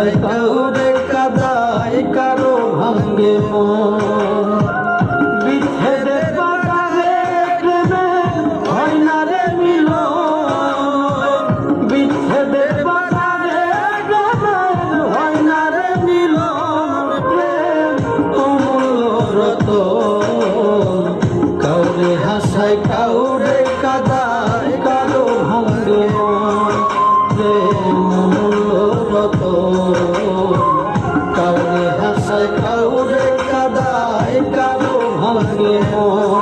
হাসায় কাউরে কাদায় কারো ভাঙ্গে মন বিচ্ছেদের বাগানে প্রেমে হয় না রে মিলন বিচ্ছেদের বাগানে প্রেমে হয় না রে মিলন প্রেম অমূল্য রতন কাউরে হাসায় কাউরে কাদায় কারো ভাঙ্গে মন প্রেম অমূল্য রতন কাউরে হাসায় কাউরে কাদায় কারো ভাঙ্গে মন